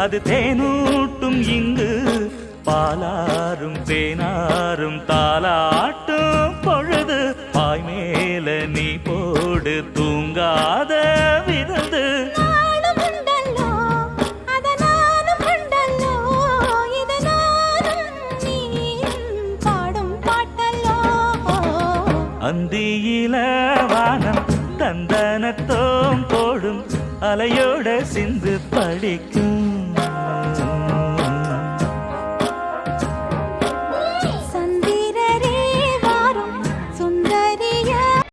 அது தேனூட்டும் இங்கு பாலாரும் தேனாரும் தாலாட்டும் பொழுது பாய் மேல நீ போடு தூங்காத விருந்து அந்தியில வானம் தந்தனத்தோம் போடும் அலையோட சிந்து படிக்கும்